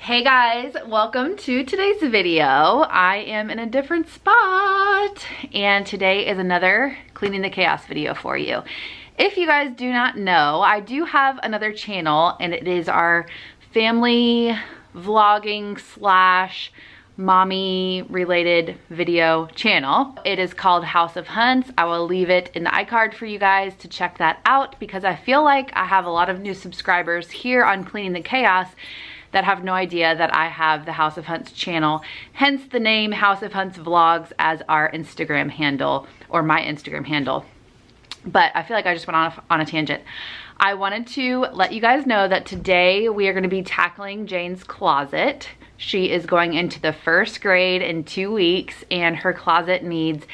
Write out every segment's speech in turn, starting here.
Hey guys, welcome to today's video. I am in a different spot and today is another cleaning the chaos video for you. If you guys do not know, I do have another channel and it is our family vlogging slash mommy related video channel. It is called House of Hunts. I will leave it in the iCard for you guys to check that out because I feel like I have a lot of new subscribers here on Cleaning the Chaos that have no idea that I have the House of Hunts channel, hence the name House of Hunts Vlogs as our Instagram handle, or my Instagram handle. But I feel like I just went on a tangent. I wanted to let you guys know that today we are gonna be tackling Jane's closet. She is going into the first grade in 2 weeks and her closet needs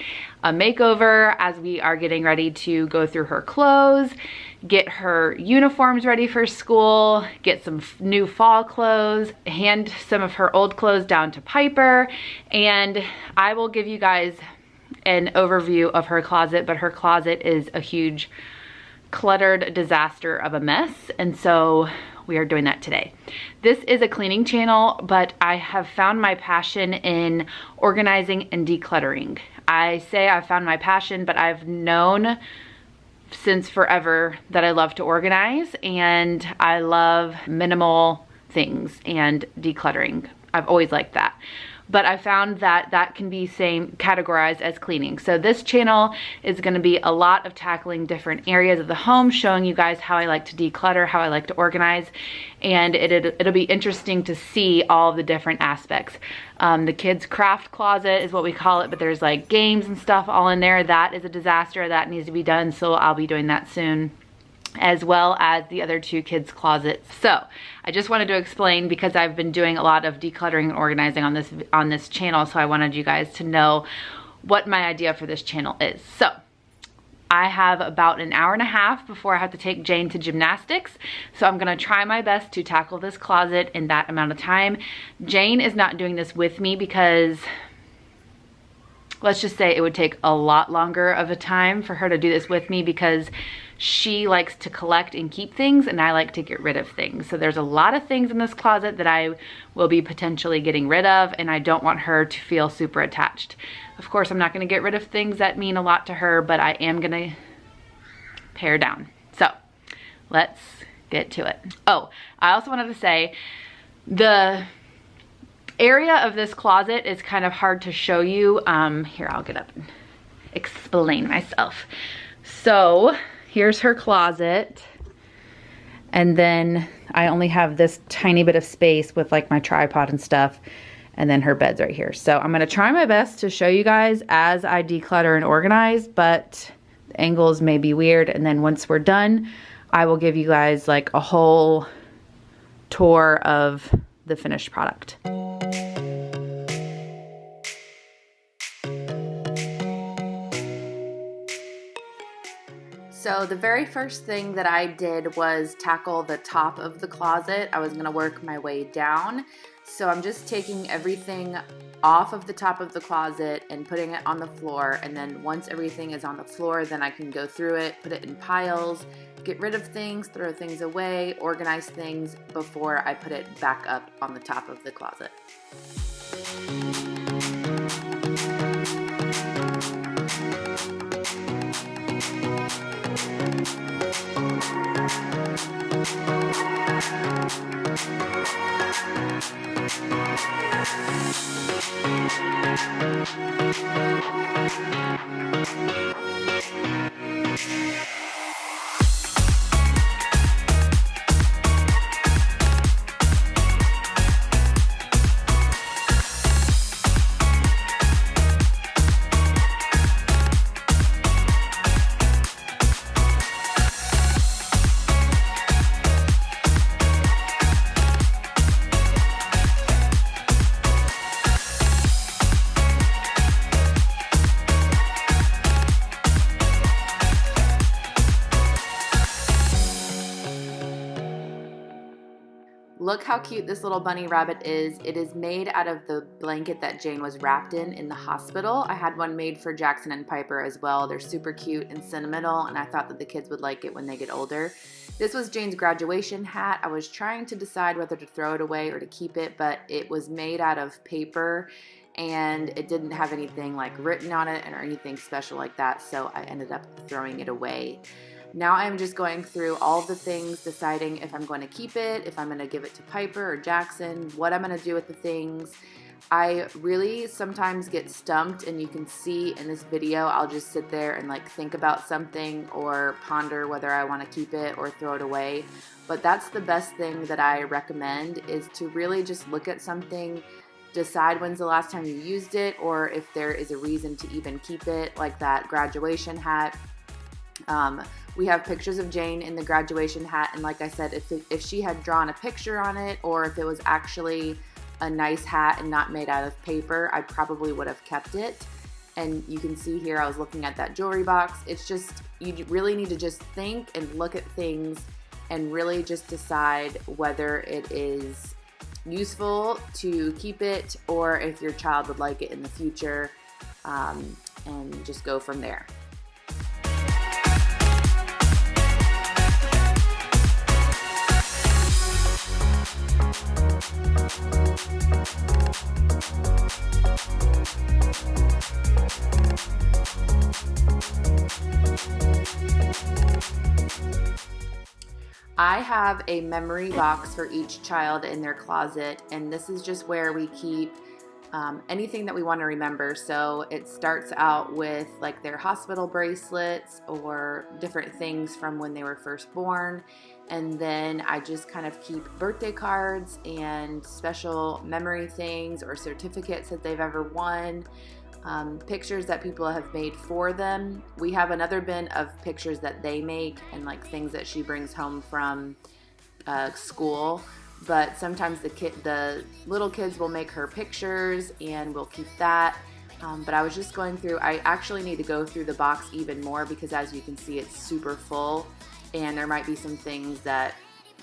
a makeover as we are getting ready to go through her clothes, get her uniforms ready for school, get some new fall clothes, hand some of her old clothes down to Piper, and I will give you guys an overview of her closet, but her closet is a huge cluttered disaster of a mess, and so we are doing that today. This is a cleaning channel, but I have found my passion in organizing and decluttering. I say I found my passion, but I've known since forever that I love to organize and I love minimal things and decluttering. I've always liked that. But I found that that can be categorized as cleaning. So this channel is gonna be a lot of tackling different areas of the home, showing you guys how I like to declutter, how I like to organize, and it'll be interesting to see all of the different aspects. The kids' craft closet is what we call it, but there's like games and stuff all in there. That is a disaster, that needs to be done, so I'll be doing that soon, as well as the other two kids' closets. So I just wanted to explain because I've been doing a lot of decluttering and organizing on this channel, so I wanted you guys to know what my idea for this channel is. So I have about an hour and a half before I have to take Jane to gymnastics, so I'm gonna try my best to tackle this closet in that amount of time. Jane is not doing this with me because let's just say it would take a lot longer of a time for her to do this with me because she likes to collect and keep things and I like to get rid of things. So there's a lot of things in this closet that I will be potentially getting rid of and I don't want her to feel super attached. Of course, I'm not gonna get rid of things that mean a lot to her, but I am gonna pare down. So let's get to it. Oh, I also wanted to say the area of this closet is kind of hard to show you. Here, I'll get up and explain myself. So here's her closet. And then I only have this tiny bit of space with like my tripod and stuff. And then her bed's right here. So I'm gonna try my best to show you guys as I declutter and organize, but the angles may be weird. And then once we're done, I will give you guys like a whole tour of the finished product. So the very first thing that I did was tackle the top of the closet. I was gonna work my way down. So I'm just taking everything off of the top of the closet and putting it on the floor. And then once everything is on the floor, then I can go through it, put it in piles, get rid of things, throw things away, organize things before I put it back up on the top of the closet. look how cute this little bunny rabbit is. It is made out of the blanket that Jane was wrapped in the hospital. I had one made for Jackson and Piper as well. They're super cute and sentimental, and I thought that the kids would like it when they get older. This was Jane's graduation hat. I was trying to decide whether to throw it away or to keep it, but it was made out of paper and it didn't have anything like written on it or anything special like that, so I ended up throwing it away. Now I'm just going through all the things, deciding if I'm going to keep it, if I'm going to give it to Piper or Jackson, what I'm going to do with the things. I really sometimes get stumped, and you can see in this video, I'll just sit there and like think about something or ponder whether I want to keep it or throw it away. But that's the best thing that I recommend, is to really just look at something, decide when's the last time you used it, or if there is a reason to even keep it, like that graduation hat. We have pictures of Jane in the graduation hat, and like I said, if she had drawn a picture on it, or if it was actually a nice hat and not made out of paper, I probably would have kept it. And you can see here, I was looking at that jewelry box. It's just, you really need to just think and look at things and really just decide whether it is useful to keep it, or if your child would like it in the future, and just go from there. I have a memory box for each child in their closet, and this is just where we keep anything that we want to remember. So it starts out with like their hospital bracelets or different things from when they were first born, and then I just kind of keep birthday cards and special memory things or certificates that they've ever won. Pictures that people have made for them. We have another bin of pictures that they make and like things that she brings home from school. But sometimes the little kids will make her pictures, and we'll keep that. But I was just going through. I actually need to go through the box even more, because as you can see, it's super full, and there might be some things that,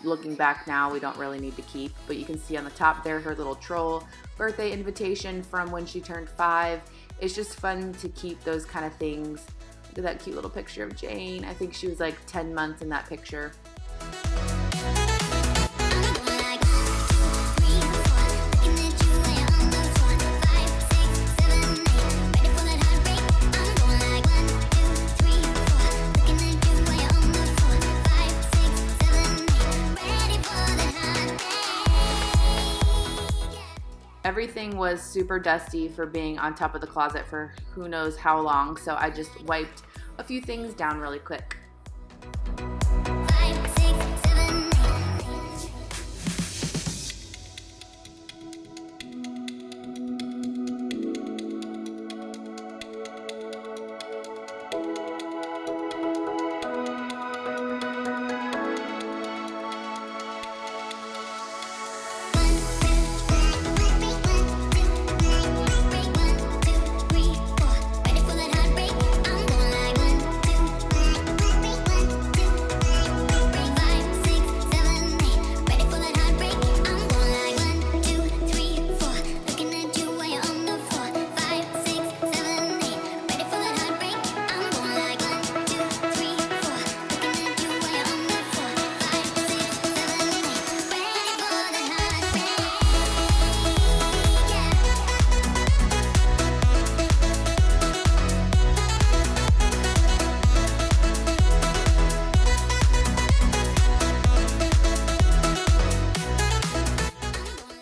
looking back now, we don't really need to keep. But you can see on the top there her little troll birthday invitation from when she turned 5. It's just fun to keep those kind of things. Look at that cute little picture of Jane. I think she was like 10 months in that picture. Everything was super dusty for being on top of the closet for who knows how long, so I just wiped a few things down really quick.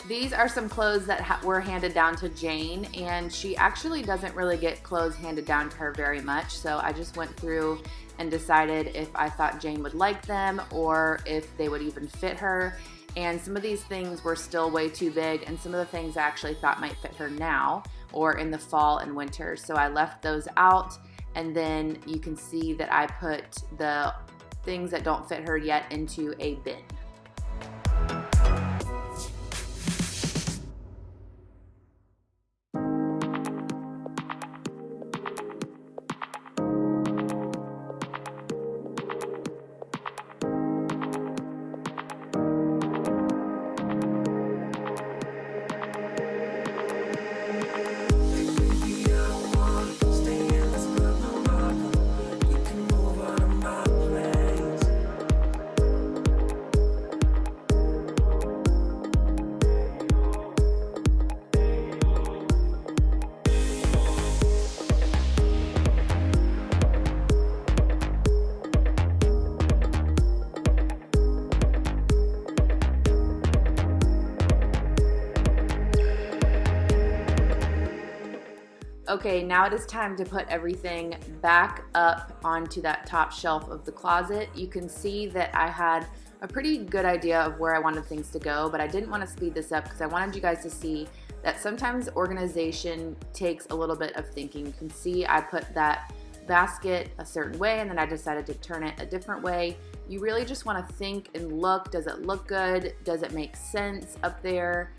These are some clothes that were handed down to Jane, and she actually doesn't really get clothes handed down to her very much, so I just went through and decided if I thought Jane would like them or if they would even fit her. And some of these things were still way too big, and some of the things I actually thought might fit her now or in the fall and winter, so I left those out. And then you can see that I put the things that don't fit her yet into a bin. Okay, now it is time to put everything back up onto that top shelf of the closet. You can see that I had a pretty good idea of where I wanted things to go, but I didn't want to speed this up because I wanted you guys to see that sometimes organization takes a little bit of thinking. You can see I put that basket a certain way and then I decided to turn it a different way. You really just want to think and look. Does it look good? Does it make sense up there?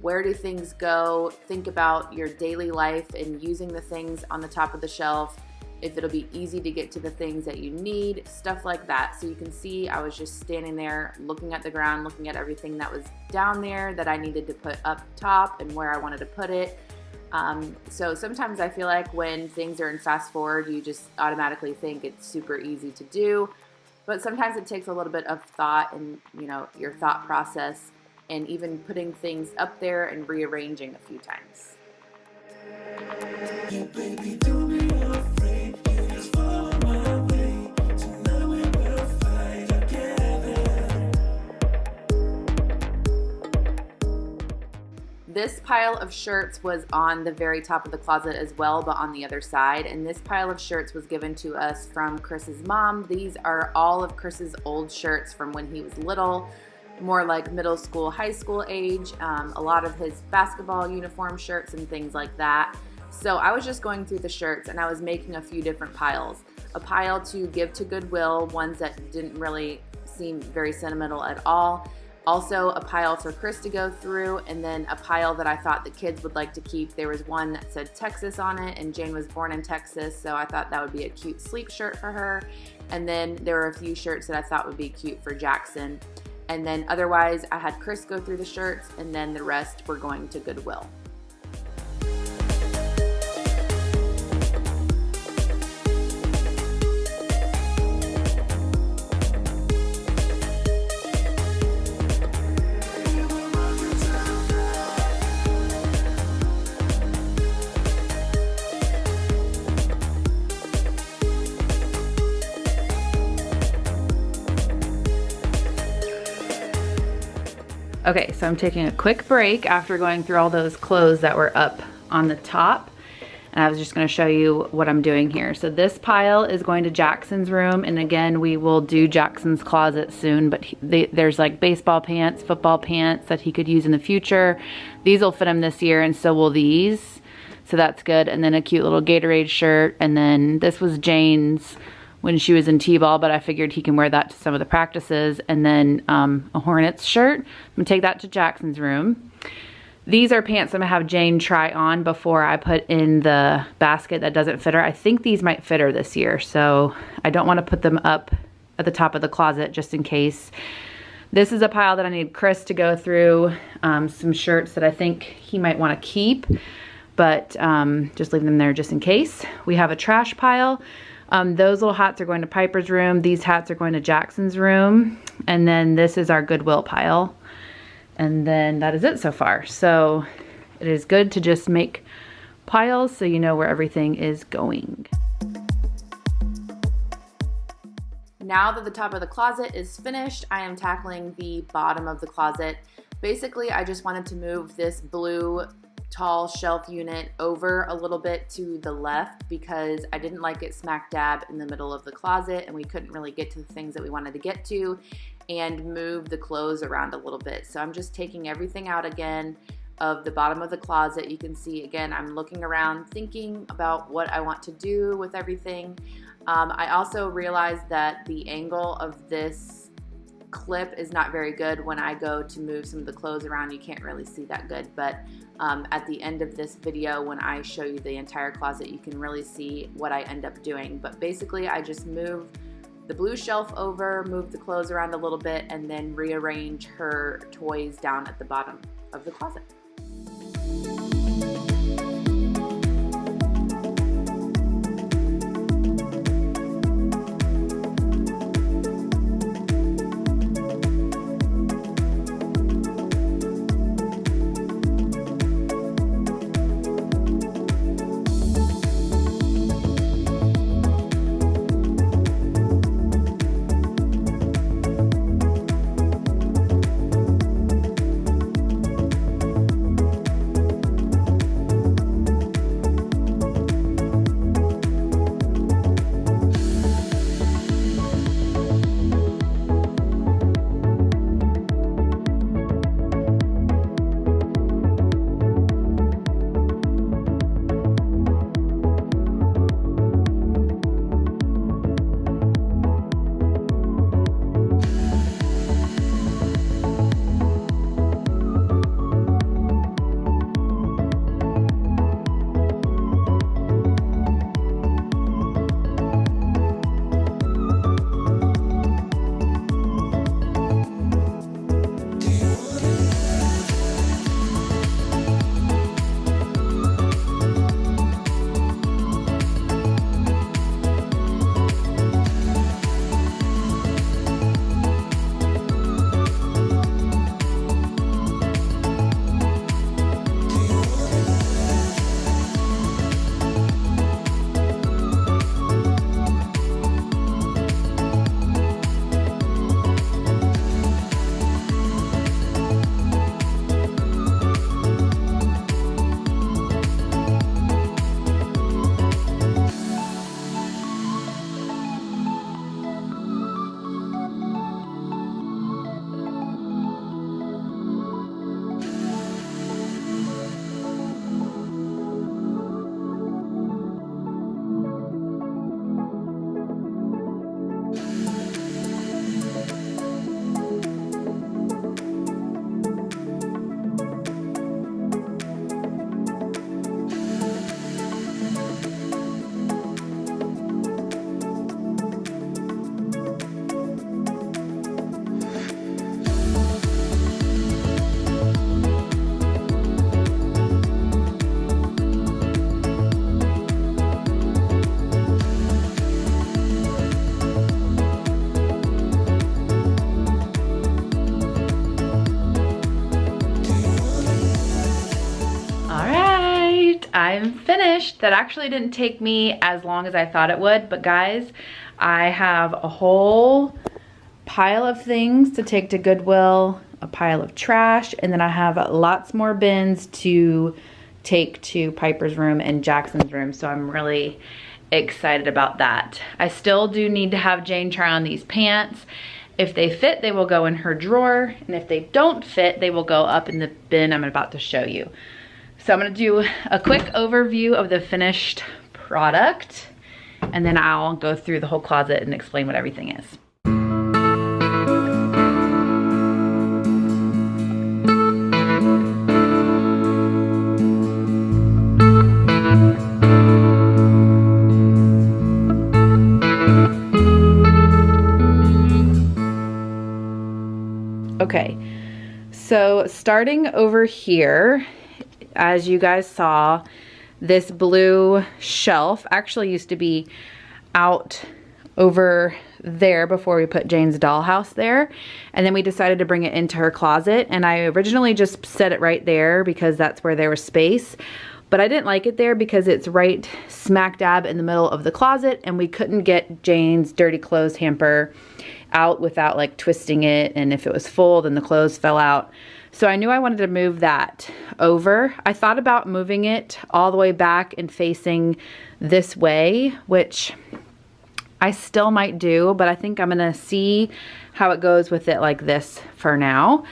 Where do things go? Think about your daily life and using the things on the top of the shelf, if it'll be easy to get to the things that you need, stuff like that. So you can see I was just standing there looking at the ground, looking at everything that was down there that I needed to put up top and where I wanted to put it. So sometimes I feel like when things are in fast forward, you just automatically think it's super easy to do. But sometimes it takes a little bit of thought and, your thought process, and even putting things up there and rearranging a few times. Yeah, baby, don't be afraid. You just follow my way. Tonight we will fight together. This pile of shirts was on the very top of the closet as well, but on the other side. And this pile of shirts was given to us from Chris's mom. These are all of Chris's old shirts from when he was little, more like middle school, high school age, a lot of his basketball uniform shirts and things like that. So I was just going through the shirts and I was making a few different piles. A pile to give to Goodwill, ones that didn't really seem very sentimental at all. Also a pile for Chris to go through, and then a pile that I thought the kids would like to keep. There was one that said Texas on it, and Jane was born in Texas, so I thought that would be a cute sleep shirt for her. And then there were a few shirts that I thought would be cute for Jackson. And then otherwise, I had Chris go through the shirts, and then the rest were going to Goodwill. Okay, so I'm taking a quick break after going through all those clothes that were up on the top. And I was just gonna show you what I'm doing here. So this pile is going to Jackson's room. And again, we will do Jackson's closet soon, but there's like baseball pants, football pants that he could use in the future. These will fit him this year, and so will these. So that's good. And then a cute little Gatorade shirt. And then this was Jane's when she was in T-ball, but I figured he can wear that to some of the practices. And then a Hornets shirt. I'm gonna take that to Jackson's room. These are pants I'm gonna have Jane try on before I put in the basket that doesn't fit her. I think these might fit her this year, so I don't wanna put them up at the top of the closet just in case. This is a pile that I need Chris to go through, some shirts that I think he might wanna keep, but just leave them there just in case. We have a trash pile. Those little hats are going to Piper's room. These hats are going to Jackson's room. And then this is our Goodwill pile. And then that is it so far. So it is good to just make piles so you know where everything is going. Now that the top of the closet is finished, I am tackling the bottom of the closet. Basically, I just wanted to move this blue tall shelf unit over a little bit to the left because I didn't like it smack dab in the middle of the closet and we couldn't really get to the things that we wanted to get to, and move the clothes around a little bit. So I'm just taking everything out again of the bottom of the closet. You can see again, I'm looking around thinking about what I want to do with everything. I also realized that the angle of this clip is not very good. When I go to move some of the clothes around, you can't really see that good, but at the end of this video, when I show you the entire closet, you can really see what I end up doing. But basically, I just move the blue shelf over, move the clothes around a little bit, and then rearrange her toys down at the bottom of the closet. I'm finished. That actually didn't take me as long as I thought it would, but guys, I have a whole pile of things to take to Goodwill, a pile of trash, and then I have lots more bins to take to Piper's room and Jackson's room, so I'm really excited about that. I still do need to have Jane try on these pants. If they fit, they will go in her drawer, and if they don't fit, they will go up in the bin I'm about to show you. So I'm gonna do a quick overview of the finished product, and then I'll go through the whole closet and explain what everything is. Okay, so starting over here, as you guys saw, this blue shelf actually used to be out over there before we put Jane's dollhouse there, and then we decided to bring it into her closet, and I originally just set it right there because that's where there was space, but I didn't like it there because it's right smack dab in the middle of the closet, and we couldn't get Jane's dirty clothes hamper out without like twisting it, and if it was full then the clothes fell out. So I knew I wanted to move that over. I thought about moving it all the way back and facing this way, which I still might do, but I think I'm gonna see how it goes with it like this for now.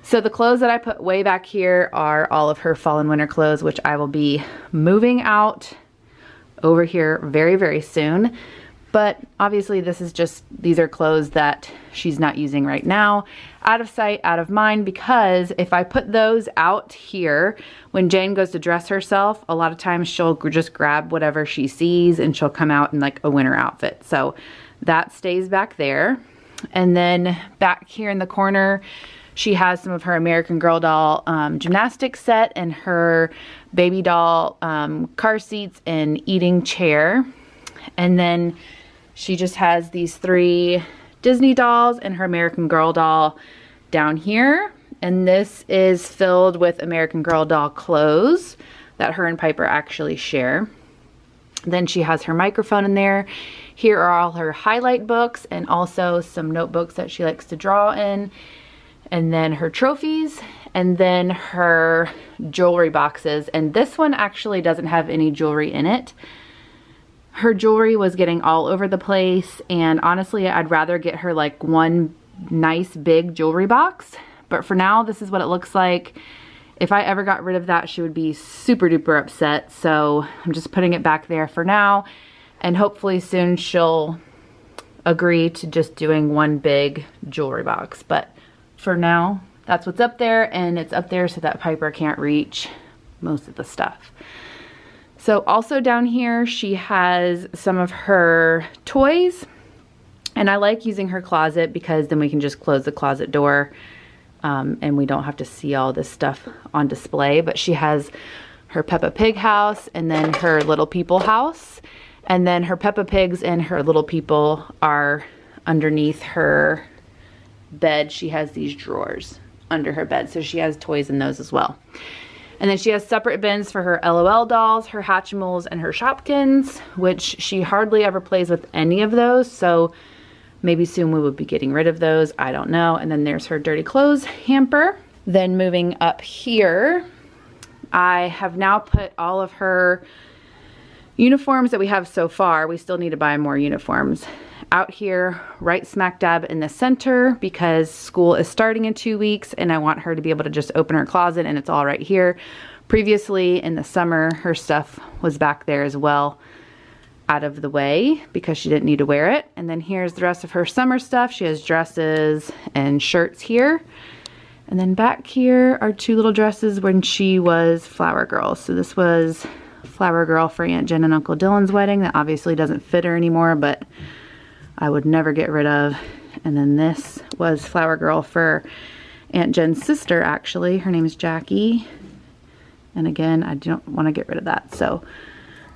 So the clothes that I put way back here are all of her fall and winter clothes, which I will be moving out over here very, very soon. But obviously these are clothes that she's not using right now. Out of sight, out of mind, because if I put those out here, when Jane goes to dress herself, a lot of times she'll just grab whatever she sees and she'll come out in like a winter outfit. So that stays back there. And then back here in the corner, she has some of her American Girl doll gymnastics set and her baby doll car seats and eating chair. And then she just has these 3 Disney dolls and her American Girl doll down here. And this is filled with American Girl doll clothes that her and Piper actually share. Then she has her microphone in there. Here are all her highlight books and also some notebooks that she likes to draw in. And then her trophies, and then her jewelry boxes. And this one actually doesn't have any jewelry in it. Her jewelry was getting all over the place, and honestly, I'd rather get her like one nice big jewelry box. But for now, this is what it looks like. If I ever got rid of that, she would be super duper upset. So I'm just putting it back there for now, and hopefully soon she'll agree to just doing one big jewelry box. But for now, that's what's up there, and it's up there so that Piper can't reach most of the stuff. So also down here, she has some of her toys, and I like using her closet because then we can just close the closet door and we don't have to see all this stuff on display. But she has her Peppa Pig house and then her Little People house, and then her Peppa Pigs and her Little People are underneath her bed. She has these drawers under her bed, so she has toys in those as well. And then she has separate bins for her LOL dolls, her Hatchimals, and her Shopkins, which she hardly ever plays with any of those, so maybe soon we will be getting rid of those. I don't know. And then there's her dirty clothes hamper. Then moving up here, I have now put all of her uniforms that we have so far. We still need to buy more uniforms out here right smack dab in the center because school is starting in 2 weeks and I want her to be able to just open her closet and it's all right here. Previously in the summer, her stuff was back there as well, out of the way because she didn't need to wear it. And then here's the rest of her summer stuff. She has dresses and shirts here. And then back here are 2 little dresses when she was Flower Girl. So this was Flower Girl for Aunt Jen and Uncle Dylan's wedding. That obviously doesn't fit her anymore, but I would never get rid of. And then this was Flower Girl for Aunt Jen's sister, actually. Her name is Jackie. And again, I don't want to get rid of that. So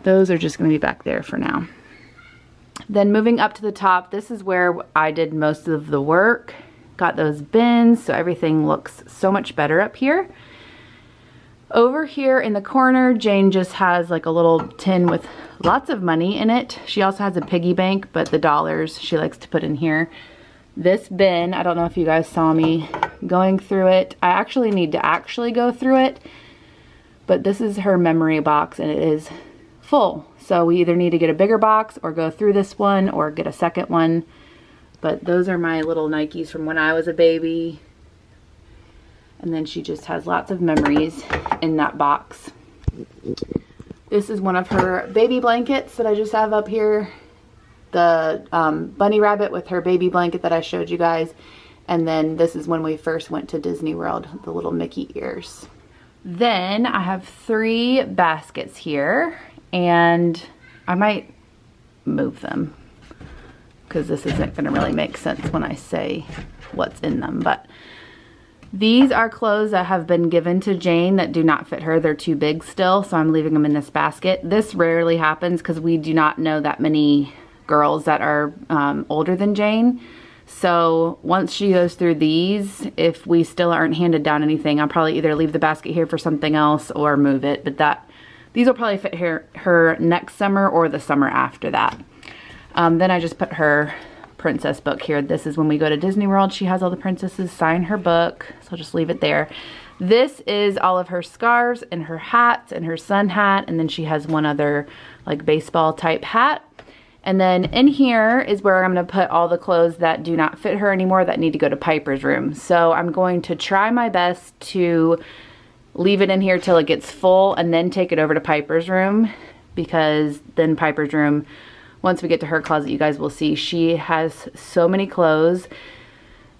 those are just going to be back there for now. Then moving up to the top, this is where I did most of the work. Got those bins, so everything looks so much better up here. Over here in the corner, Jane just has like a little tin with lots of money in it. She also has a piggy bank, but the dollars she likes to put in here. This bin, I don't know if you guys saw me going through it. I actually need to actually go through it, but this is her memory box and it is full. So we either need to get a bigger box or go through this one or get a second one. But those are my little Nikes from when I was a baby. And then she just has lots of memories in that box. This is one of her baby blankets that I just have up here. The bunny rabbit with her baby blanket that I showed you guys. And then this is when we first went to Disney World, the little Mickey ears. Then I have 3 baskets here, and I might move them because this isn't going to really make sense when I say what's in them. But these are clothes that have been given to Jane that do not fit her. They're too big still, so I'm leaving them in this basket. This rarely happens because we do not know that many girls that are older than Jane. So once she goes through these, if we still aren't handed down anything, I'll probably either leave the basket here for something else or move it. But these will probably fit her next summer or the summer after that. Then I just put her princess book here. This is when we go to Disney World. She has all the princesses sign her book, so I'll just leave it there. This is all of her scarves and her hats and her sun hat, and then she has one other like baseball type hat. And then in here is where I'm going to put all the clothes that do not fit her anymore that need to go to Piper's room. So I'm going to try my best to leave it in here till it gets full and then take it over to Piper's room, because then Piper's room, once we get to her closet, you guys will see she has so many clothes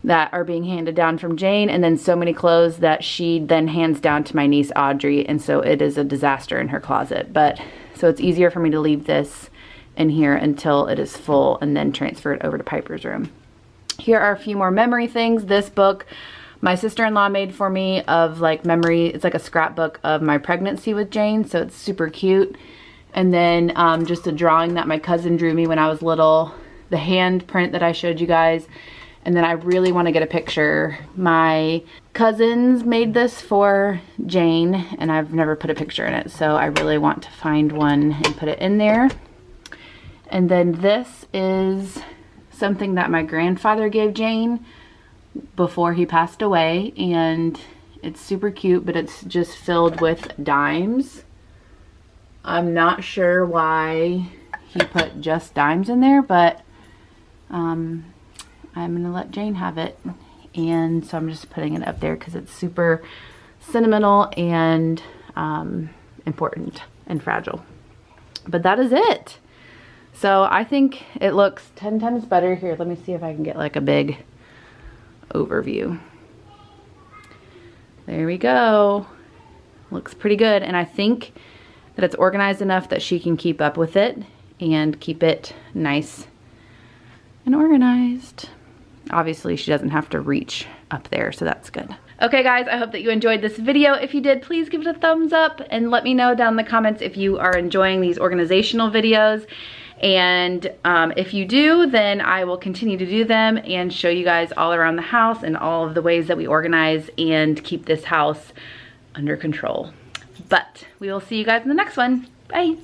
that are being handed down from Jane, and then so many clothes that she then hands down to my niece Audrey, and so it is a disaster in her closet. But so it's easier for me to leave this in here until it is full and then transfer it over to Piper's room. Here are a few more memory things. This book my sister-in-law made for me of like memory. It's like a scrapbook of my pregnancy with Jane, so it's super cute. And then just a drawing that my cousin drew me when I was little, the hand print that I showed you guys. And then I really want to get a picture. My cousins made this for Jane, and I've never put a picture in it, so I really want to find one and put it in there. And then this is something that my grandfather gave Jane before he passed away, and it's super cute, but it's just filled with dimes. I'm not sure why he put just dimes in there, but I'm gonna let Jane have it. And so I'm just putting it up there because it's super sentimental and important and fragile. But that is it. So I think it looks 10 times better. Here, let me see if I can get like a big overview. There we go. Looks pretty good. And I think that it's organized enough that she can keep up with it and keep it nice and organized. Obviously, she doesn't have to reach up there, so that's good. Okay, guys, I hope that you enjoyed this video. If you did, please give it a thumbs up and let me know down in the comments if you are enjoying these organizational videos. And if you do, then I will continue to do them and show you guys all around the house and all of the ways that we organize and keep this house under control. But we will see you guys in the next one. Bye.